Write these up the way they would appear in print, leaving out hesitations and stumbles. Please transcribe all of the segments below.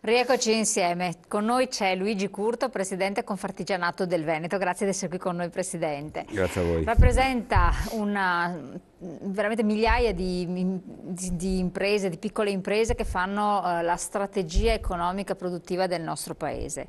Rieccoci insieme. Con noi c'è Luigi Curto, presidente Confartigianato del Veneto. Grazie di essere qui con noi, presidente. Grazie a voi. Rappresenta veramente migliaia di imprese, di piccole imprese che fanno la strategia economica produttiva del nostro paese,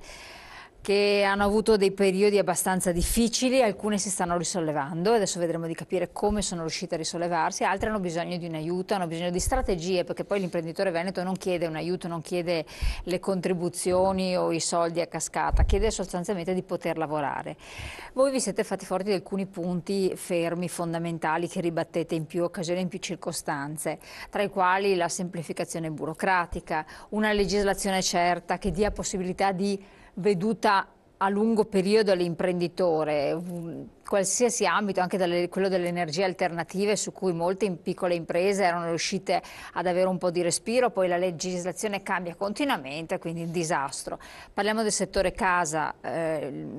che hanno avuto dei periodi abbastanza difficili, alcune si stanno risollevando, adesso vedremo di capire come sono riuscite a risollevarsi, altre hanno bisogno di un aiuto, hanno bisogno di strategie, perché poi l'imprenditore veneto non chiede un aiuto, non chiede le contribuzioni o i soldi a cascata, chiede sostanzialmente di poter lavorare. Voi vi siete fatti forti di alcuni punti fermi, fondamentali, che ribattete in più occasioni, in più circostanze, tra i quali la semplificazione burocratica, una legislazione certa che dia possibilità di veduta a lungo periodo all'imprenditore, qualsiasi ambito, anche quello delle energie alternative su cui molte piccole imprese erano riuscite ad avere un po' di respiro, poi la legislazione cambia continuamente, quindi un disastro. Parliamo del settore casa,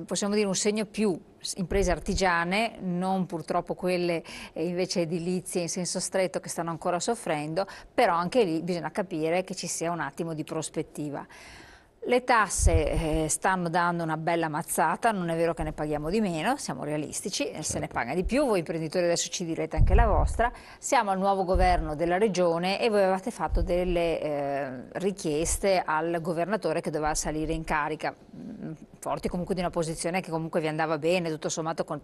possiamo dire un segno più imprese artigiane, non purtroppo quelle invece edilizie in senso stretto che stanno ancora soffrendo, però anche lì bisogna capire che ci sia un attimo di prospettiva. Le tasse stanno dando una bella mazzata, non è vero che ne paghiamo di meno, siamo realistici, se ne paga di più, voi imprenditori adesso ci direte anche la vostra. Siamo al nuovo governo della regione e voi avevate fatto delle richieste al governatore che doveva salire in carica, forti comunque di una posizione che comunque vi andava bene, tutto sommato con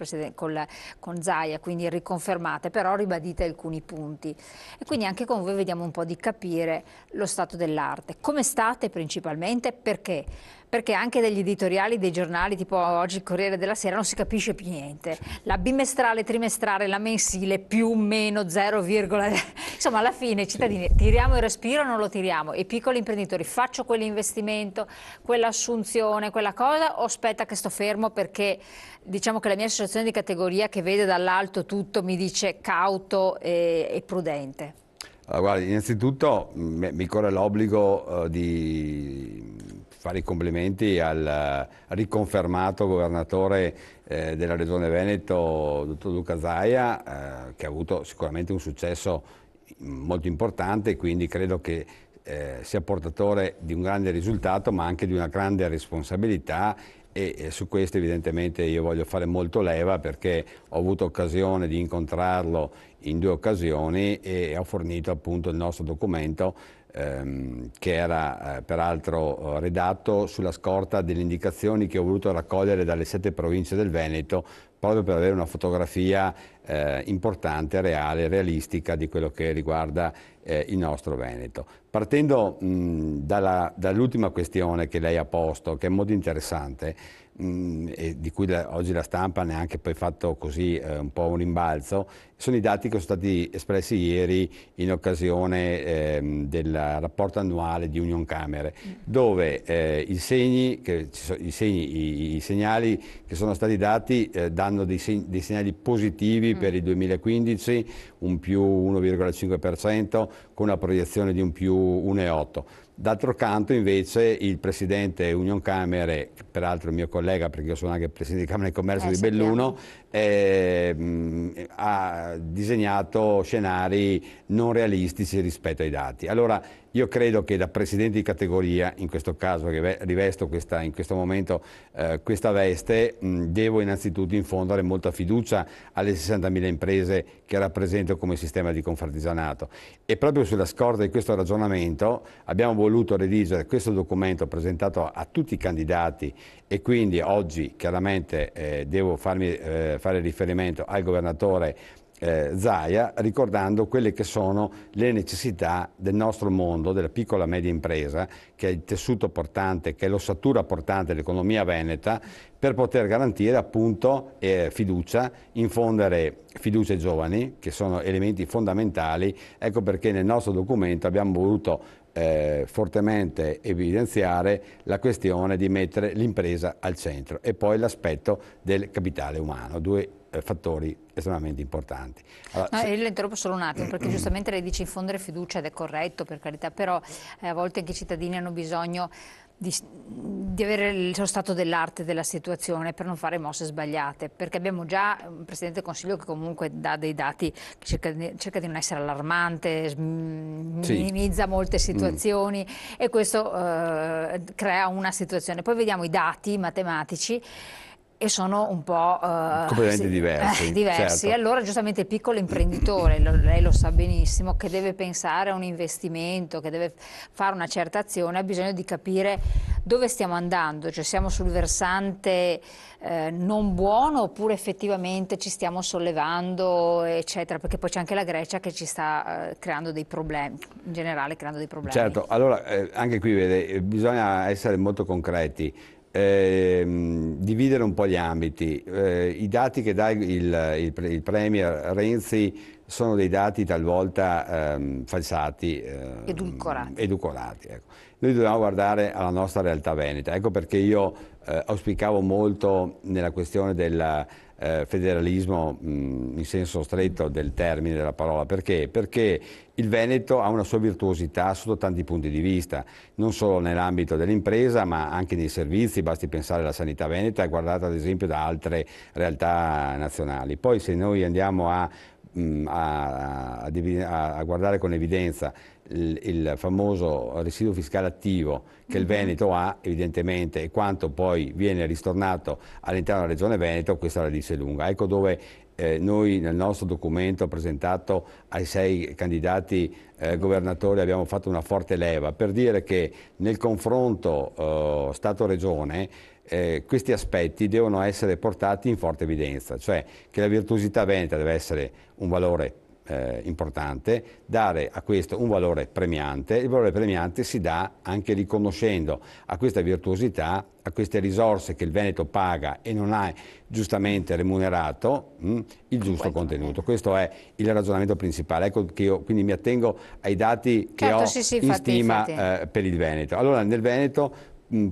Zaia, quindi riconfermate, però ribadite alcuni punti. E quindi anche con voi vediamo un po' di capire lo stato dell'arte. Come state principalmente? Perché? Perché anche dagli editoriali dei giornali, tipo oggi il Corriere della Sera, non si capisce più niente. La bimestrale, trimestrale, la mensile, più, meno, 0, insomma alla fine cittadini, tiriamo il respiro o non lo tiriamo? I piccoli imprenditori, faccio quell'investimento, quell'assunzione, quella cosa, o aspetta che sto fermo perché diciamo che la mia associazione di categoria che vede dall'alto tutto mi dice cauto e prudente? Allora, guarda, innanzitutto mi corre l'obbligo di fare i complimenti al riconfermato governatore della Regione Veneto, dottor Luca Zaia, che ha avuto sicuramente un successo molto importante, quindi credo che sia portatore di un grande risultato, ma anche di una grande responsabilità. E su questo evidentemente io voglio fare molto leva, perché ho avuto occasione di incontrarlo in 2 occasioni e ho fornito appunto il nostro documento che era peraltro redatto sulla scorta delle indicazioni che ho voluto raccogliere dalle 7 province del Veneto, proprio per avere una fotografia importante, reale, realistica di quello che riguarda il nostro Veneto. Partendo dall'ultima questione che lei ha posto, che è molto interessante, e di cui oggi la stampa ne ha anche poi fatto così un po' un rimbalzo, sono i dati che sono stati espressi ieri in occasione del rapporto annuale di Unioncamere, dove i segnali che sono stati dati danno dei segnali positivi per il 2015, un più 1,5%, con una proiezione di un più 1,8%. D'altro canto invece il presidente Unioncamere, peraltro mio collega perché io sono anche presidente di Camera di Commercio di Belluno, ha disegnato scenari non realistici rispetto ai dati. Allora io credo che da presidente di categoria, in questo caso che rivesto in questo momento questa veste, devo innanzitutto infondere molta fiducia alle 60.000 imprese che rappresento come sistema di Confartigianato, e proprio sulla scorta di questo ragionamento abbiamo voluto redigere questo documento presentato a tutti i candidati, e quindi oggi chiaramente devo fare riferimento al governatore Zaia, ricordando quelle che sono le necessità del nostro mondo, della piccola e media impresa, che è il tessuto portante, che è l'ossatura portante dell'economia veneta, per poter garantire appunto fiducia, infondere fiducia ai giovani, che sono elementi fondamentali. Ecco perché nel nostro documento abbiamo voluto fortemente evidenziare la questione di mettere l'impresa al centro, e poi l'aspetto del capitale umano, 2 fattori estremamente importanti. Allora, io le interrompo solo un attimo, perché giustamente lei dice infondere fiducia, ed è corretto, per carità, però a volte anche i cittadini hanno bisogno di avere lo stato dell'arte della situazione per non fare mosse sbagliate, perché abbiamo già un Presidente del Consiglio che comunque dà dei dati, che cerca di non essere allarmante, Sì. minimizza molte situazioni e questo crea una situazione. Poi vediamo i dati matematici e sono un po' Completamente diversi, diversi. certo. Allora giustamente il piccolo imprenditore, lei lo sa benissimo, che deve pensare a un investimento, che deve fare una certa azione, ha bisogno di capire dove stiamo andando, cioè siamo sul versante non buono oppure effettivamente ci stiamo sollevando, eccetera, perché poi c'è anche la Grecia che ci sta creando dei problemi, in generale creando dei problemi. Certo, allora anche qui vede, bisogna essere molto concreti, dividere un po' gli ambiti. I dati che dà il Premier Renzi sono dei dati talvolta falsati, edulcorati. Ecco. Noi dobbiamo guardare alla nostra realtà veneta, ecco perché io auspicavo molto nella questione del federalismo in senso stretto del termine della parola. Perché? Perché il Veneto ha una sua virtuosità sotto tanti punti di vista, non solo nell'ambito dell'impresa ma anche nei servizi, basti pensare alla sanità veneta, guardata ad esempio da altre realtà nazionali. Poi se noi andiamo a guardare con evidenza il famoso residuo fiscale attivo che il Veneto ha evidentemente e quanto poi viene ristornato all'interno della Regione Veneto, questa la dice lunga. Ecco dove noi nel nostro documento presentato ai 6 candidati governatori abbiamo fatto una forte leva per dire che nel confronto Stato-Regione questi aspetti devono essere portati in forte evidenza, cioè che la virtuosità veneta deve essere un valore importante, dare a questo un valore premiante. Il valore premiante si dà anche riconoscendo a questa virtuosità, a queste risorse che il Veneto paga e non ha giustamente remunerato, il giusto contenuto. Questo è il ragionamento principale. Ecco che io quindi mi attengo ai dati che Certo, ho sì, in stima per il Veneto. Allora nel Veneto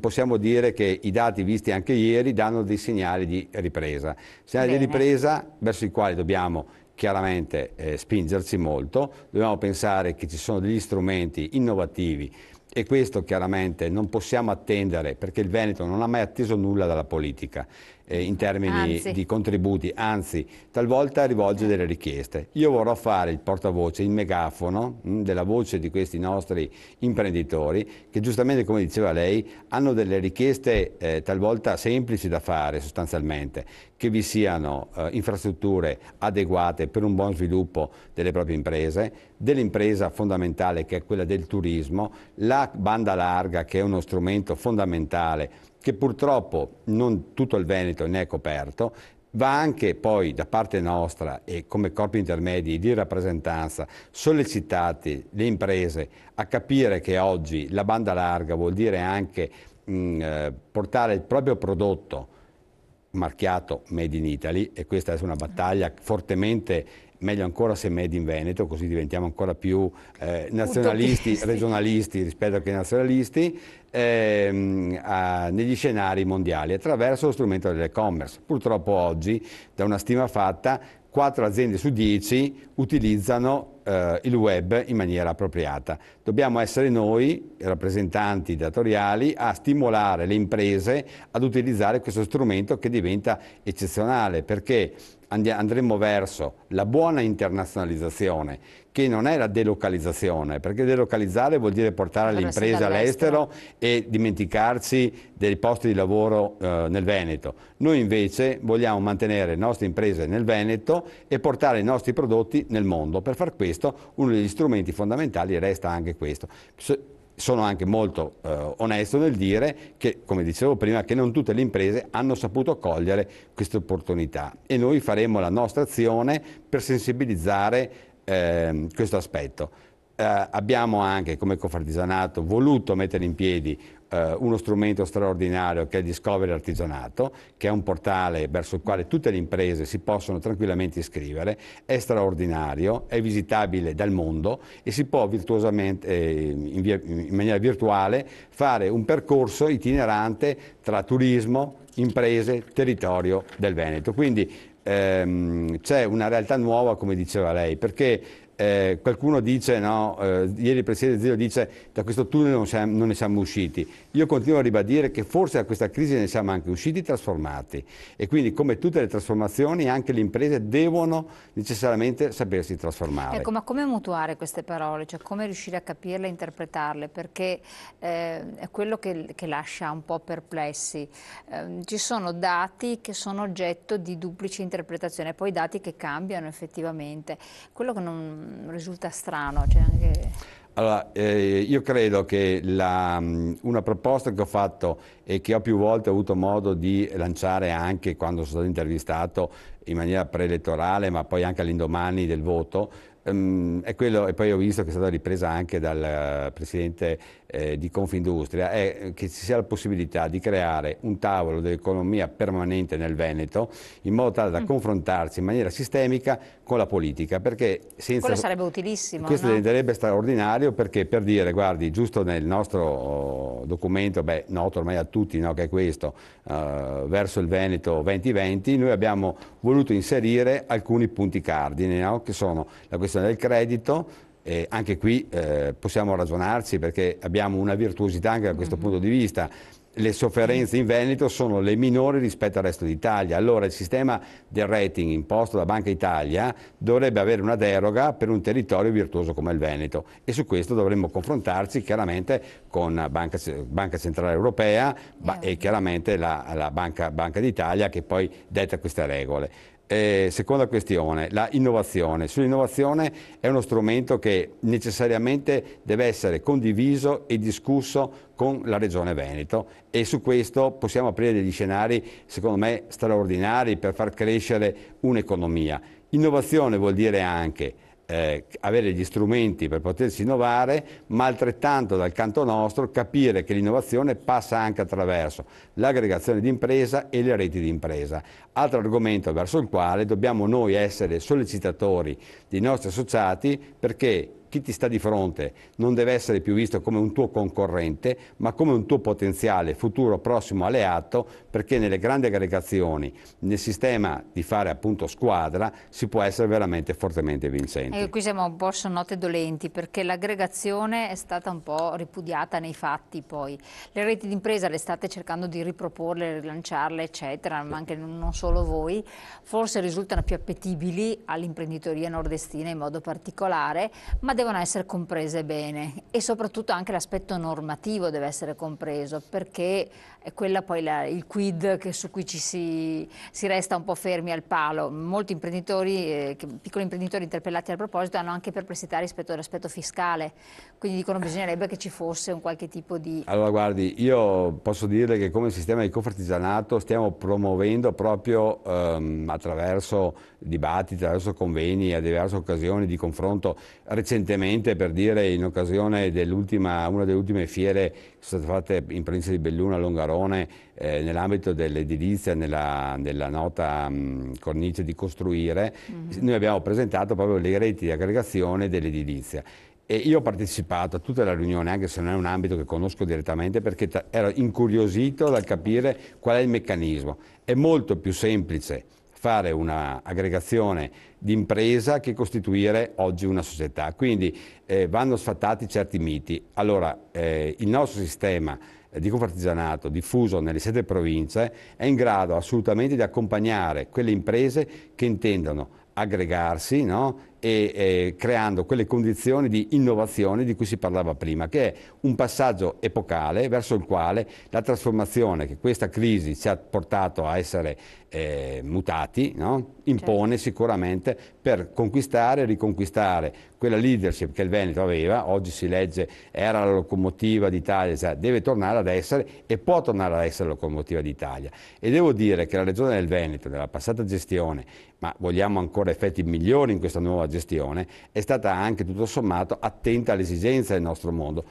possiamo dire che i dati visti anche ieri danno dei segnali di ripresa. Segnali di ripresa verso i quali dobbiamo chiaramente spingerci molto, dobbiamo pensare che ci sono degli strumenti innovativi e questo chiaramente non possiamo attendere perché il Veneto non ha mai atteso nulla dalla politica in termini di contributi, anzi talvolta rivolge delle richieste. Io vorrò fare il portavoce, il megafono della voce di questi nostri imprenditori che giustamente come diceva lei hanno delle richieste talvolta semplici da fare sostanzialmente, che vi siano infrastrutture adeguate per un buon sviluppo delle proprie imprese, dell'impresa fondamentale che è quella del turismo, la banda larga che è uno strumento fondamentale che purtroppo non tutto il Veneto ne è coperto. Va anche poi da parte nostra e come corpi intermedi di rappresentanza sollecitati le imprese a capire che oggi la banda larga vuol dire anche portare il proprio prodotto marchiato Made in Italy e questa è una battaglia fortemente, meglio ancora se Made in Veneto, così diventiamo ancora più nazionalisti, regionalisti rispetto che nazionalisti negli scenari mondiali attraverso lo strumento dell'e-commerce. Purtroppo oggi, da una stima fatta, 4 aziende su 10 utilizzano il web in maniera appropriata. Dobbiamo essere noi, rappresentanti datoriali, a stimolare le imprese ad utilizzare questo strumento che diventa eccezionale perché andremo verso la buona internazionalizzazione che non è la delocalizzazione, perché delocalizzare vuol dire portare le imprese all'estero e dimenticarci dei posti di lavoro nel Veneto. Noi invece vogliamo mantenere le nostre imprese nel Veneto e portare i nostri prodotti nel mondo. Per far questo uno degli strumenti fondamentali resta anche questo. Sono anche molto onesto nel dire che, come dicevo prima, che non tutte le imprese hanno saputo cogliere queste opportunità e noi faremo la nostra azione per sensibilizzare questo aspetto. Abbiamo anche come Confartigianato voluto mettere in piedi uno strumento straordinario che è il Discovery Artigianato, che è un portale verso il quale tutte le imprese si possono tranquillamente iscrivere, è straordinario, è visitabile dal mondo e si può virtuosamente, in maniera virtuale, fare un percorso itinerante tra turismo, imprese, territorio del Veneto. Quindi c'è una realtà nuova, come diceva lei, perché qualcuno dice, no, ieri il Presidente Zillo dice da questo tunnel non ne siamo usciti. Io continuo a ribadire che forse da questa crisi ne siamo anche usciti trasformati e quindi come tutte le trasformazioni anche le imprese devono necessariamente sapersi trasformare. Ecco, ma come mutuare queste parole? Cioè come riuscire a capirle e interpretarle? Perché è quello che lascia un po' perplessi. Ci sono dati che sono oggetto di duplice interpretazione, poi dati che cambiano effettivamente. Quello che non risulta strano, cioè anche... Allora, io credo che una proposta che ho fatto e che ho più volte avuto modo di lanciare anche quando sono stato intervistato in maniera preelettorale, ma poi anche all'indomani del voto, è quello, e poi ho visto che è stata ripresa anche dal Presidente di Confindustria, è che ci sia la possibilità di creare un tavolo dell'economia permanente nel Veneto in modo tale da confrontarsi in maniera sistemica con la politica, perché senza... Quello sarebbe utilissimo, Questo no? diventerebbe straordinario perché per dire, guardi, giusto nel nostro documento, noto ormai a tutti, no, che è questo, verso il Veneto 2020, noi abbiamo voluto inserire alcuni punti cardine, no, che sono la questione del credito. Anche qui possiamo ragionarci perché abbiamo una virtuosità anche da questo punto di vista. Le sofferenze in Veneto sono le minori rispetto al resto d'Italia, allora il sistema del rating imposto da Banca Italia dovrebbe avere una deroga per un territorio virtuoso come il Veneto e su questo dovremmo confrontarci chiaramente con Banca Centrale Europea e chiaramente la Banca d'Italia che poi detta queste regole. Seconda questione, la innovazione. Sull'innovazione è uno strumento che necessariamente deve essere condiviso e discusso con la Regione Veneto e su questo possiamo aprire degli scenari, secondo me, straordinari per far crescere un'economia. Innovazione vuol dire anche avere gli strumenti per potersi innovare, ma altrettanto dal canto nostro capire che l'innovazione passa anche attraverso l'aggregazione di impresa e le reti di impresa. Altro argomento verso il quale dobbiamo noi essere sollecitatori dei nostri associati perché chi ti sta di fronte non deve essere più visto come un tuo concorrente, ma come un tuo potenziale futuro prossimo alleato, perché nelle grandi aggregazioni, nel sistema di fare appunto squadra, si può essere veramente fortemente vincenti. Qui siamo un po' su note dolenti, perché l'aggregazione è stata un po' ripudiata nei fatti poi. Le reti d'impresa le state cercando di riproporle, rilanciarle, eccetera, ma anche non solo voi. Forse risultano più appetibili all'imprenditoria nordestina in modo particolare, ma devono essere comprese bene e soprattutto anche l'aspetto normativo deve essere compreso perché è quella poi il quid su cui si resta un po' fermi al palo. Molti imprenditori, piccoli imprenditori interpellati al proposito hanno anche perplessità rispetto all'aspetto fiscale, quindi dicono bisognerebbe che ci fosse un qualche tipo di... Allora guardi, io posso dirle che come sistema di Confartigianato stiamo promuovendo proprio attraverso dibattiti, attraverso convegni, a diverse occasioni di confronto. Recentemente, per dire, in occasione una delle ultime fiere che sono state fatte in provincia di Belluno a Longarone, nell'ambito dell'edilizia, nella nota cornice di costruire, noi abbiamo presentato proprio le reti di aggregazione dell'edilizia. E io ho partecipato a tutta la riunione, anche se non è un ambito che conosco direttamente, perché ero incuriosito dal capire qual è il meccanismo. È molto più semplice fare una aggregazione di impresa che costituire oggi una società. Quindi vanno sfatati certi miti. Allora, il nostro sistema di Confartigianato diffuso nelle 7 province è in grado assolutamente di accompagnare quelle imprese che intendono aggregarsi, no? e creando quelle condizioni di innovazione di cui si parlava prima, che è un passaggio epocale verso il quale la trasformazione che questa crisi ci ha portato a essere mutati, no? Impone sicuramente per conquistare e riconquistare quella leadership che il Veneto aveva, oggi si legge era la locomotiva d'Italia, cioè deve tornare ad essere e può tornare ad essere la locomotiva d'Italia. E devo dire che la Regione del Veneto, nella passata gestione, ma vogliamo ancora effetti migliori in questa nuova gestione, è stata anche tutto sommato attenta alle esigenze del nostro mondo.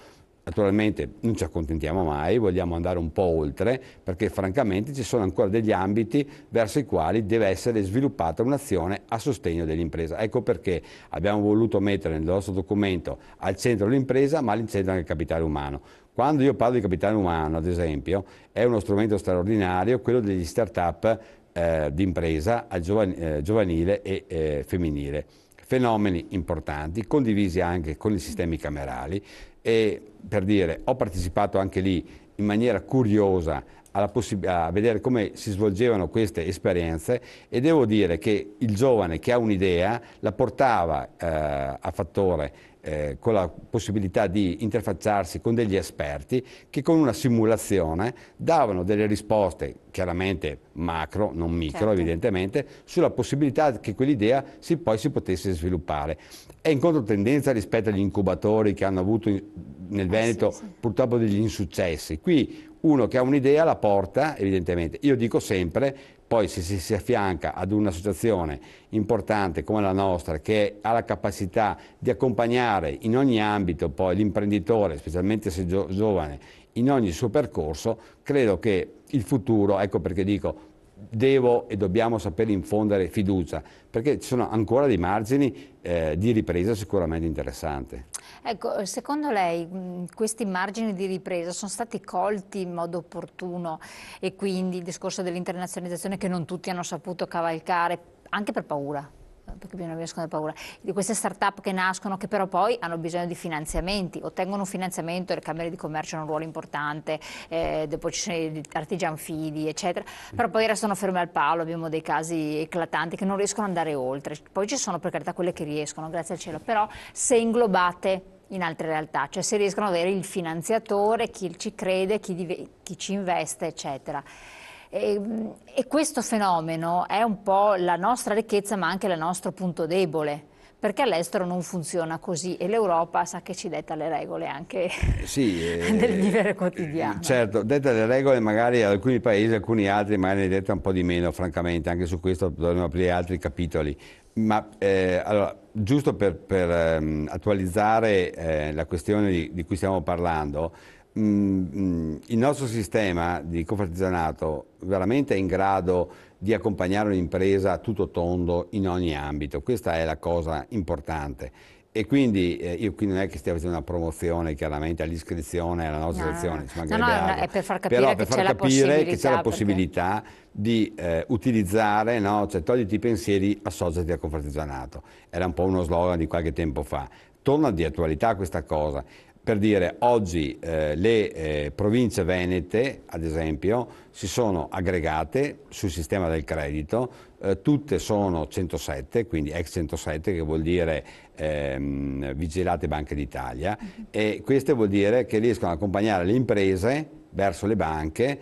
Naturalmente non ci accontentiamo mai, vogliamo andare un po' oltre, perché francamente ci sono ancora degli ambiti verso i quali deve essere sviluppata un'azione a sostegno dell'impresa. Ecco perché abbiamo voluto mettere nel nostro documento al centro l'impresa, ma al centro anche il capitale umano. Quando io parlo di capitale umano, ad esempio, è uno strumento straordinario quello degli start-up di impresa giovanile e femminile. fenomeni importanti, condivisi anche con i sistemi camerali, e per dire, ho partecipato anche lì in maniera curiosa a vedere come si svolgevano queste esperienze, e devo dire che il giovane che ha un'idea la portava a fattore con la possibilità di interfacciarsi con degli esperti che con una simulazione davano delle risposte chiaramente macro, non micro, certo, evidentemente, sulla possibilità che quell'idea poi si potesse sviluppare. È in controtendenza rispetto agli incubatori che hanno avuto nel Veneto sì, sì. purtroppo degli insuccessi. Qui uno che ha un'idea la porta, evidentemente. Io dico sempre, poi se si affianca ad un'associazione importante come la nostra, che ha la capacità di accompagnare in ogni ambito poi l'imprenditore, specialmente se giovane, in ogni suo percorso, credo che il futuro, ecco perché dico, devo e dobbiamo sapere infondere fiducia, perché ci sono ancora dei margini di ripresa sicuramente interessanti. Ecco, secondo lei questi margini di ripresa sono stati colti in modo opportuno, e quindi il discorso dell'internazionalizzazione che non tutti hanno saputo cavalcare, anche per paura? Perché bisogna nascono da paura, di queste start-up che nascono, che però poi hanno bisogno di finanziamenti, ottengono un finanziamento, le camere di commercio hanno un ruolo importante, dopo ci sono gli artigianfili, eccetera, però poi restano fermi al palo, abbiamo dei casi eclatanti che non riescono ad andare oltre. Poi ci sono per carità quelle che riescono, grazie al cielo, però se inglobate in altre realtà, cioè se riescono ad avere il finanziatore, chi ci crede, chi ci investe, eccetera. E questo fenomeno è un po' la nostra ricchezza, ma anche il nostro punto debole, perché all'estero non funziona così e l'Europa sa che ci detta le regole anche Sì, del vivere quotidiano. certo, dette le regole magari ad alcuni paesi, alcuni altri magari ne detta un po' di meno, francamente, anche su questo dovremmo aprire altri capitoli. Ma allora, giusto per attualizzare la questione di cui stiamo parlando, il nostro sistema di confartigianato veramente è in grado di accompagnare un'impresa a tutto tondo in ogni ambito. Questa è la cosa importante. E quindi io qui non è che stia facendo una promozione chiaramente all'iscrizione alla nostra sezione, ci mancherebbe altro. È per far capire Però che per c'è far la capire che c'è la possibilità, possibilità di utilizzare, no? Cioè togliti i pensieri, associati al confartigianato. Era un po' uno slogan di qualche tempo fa. Torna di attualità questa cosa. Per dire, oggi le province venete, ad esempio, si sono aggregate sul sistema del credito, tutte sono 107, quindi ex 107, che vuol dire Vigilate Banche d'Italia, e questo vuol dire che riescono ad accompagnare le imprese verso le banche,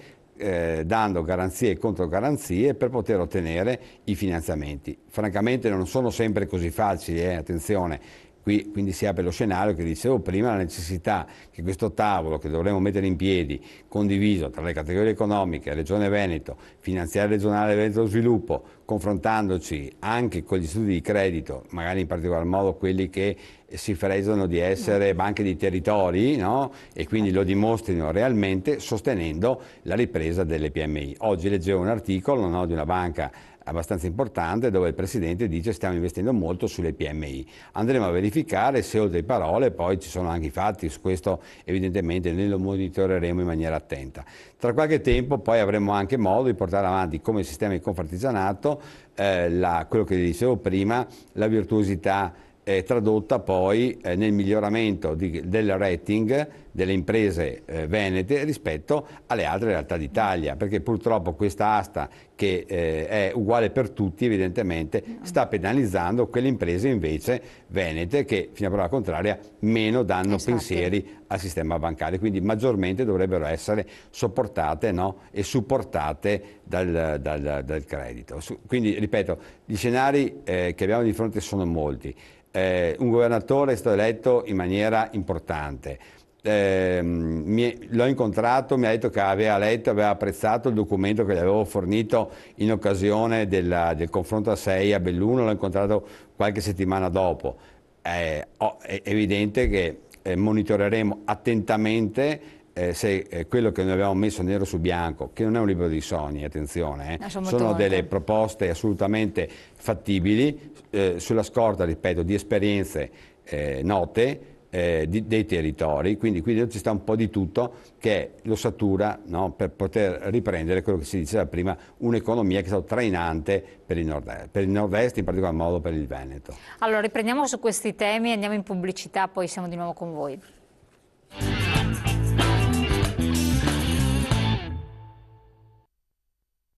dando garanzie e controgaranzie per poter ottenere i finanziamenti. Francamente non sono sempre così facili, attenzione. Qui quindi si apre lo scenario che dicevo prima, la necessità che questo tavolo che dovremo mettere in piedi, condiviso tra le categorie economiche, Regione Veneto, Finanziaria Regionale Veneto dello Sviluppo, confrontandoci anche con gli istituti di credito, magari in particolar modo quelli che si fregiano di essere banche di territori, no? E quindi lo dimostrino realmente sostenendo la ripresa delle PMI. Oggi leggevo un articolo, no, di una banca abbastanza importante dove il Presidente dice stiamo investendo molto sulle PMI. Andremo a verificare se oltre le parole poi ci sono anche i fatti, su questo evidentemente noi lo monitoreremo in maniera attenta. Tra qualche tempo poi avremo anche modo di portare avanti come sistema di confartigianato quello che dicevo prima, la virtuosità tradotta poi nel miglioramento del rating delle imprese venete rispetto alle altre realtà d'Italia, perché purtroppo questa asta che è uguale per tutti evidentemente sta penalizzando quelle imprese invece venete che fino a prova contraria meno danno pensieri al sistema bancario, quindi maggiormente dovrebbero essere sopportate, no? E supportate dal credito. Quindi ripeto, gli scenari che abbiamo di fronte sono molti. Un governatore è stato eletto in maniera importante. L'ho incontrato, mi ha detto che aveva letto, aveva apprezzato il documento che gli avevo fornito in occasione del confronto a 6 a Belluno, l'ho incontrato qualche settimana dopo. È evidente che monitoreremo attentamente se quello che noi abbiamo messo nero su bianco, che non è un libro di sogni, attenzione, sono delle proposte assolutamente fattibili, sulla scorta, ripeto, di esperienze note, dei territori, quindi ci sta un po' di tutto che lo satura, no, per poter riprendere quello che si diceva prima, un'economia che è stata trainante per il nord-est, in particolar modo per il Veneto. Allora riprendiamo su questi temi, andiamo in pubblicità, poi siamo di nuovo con voi.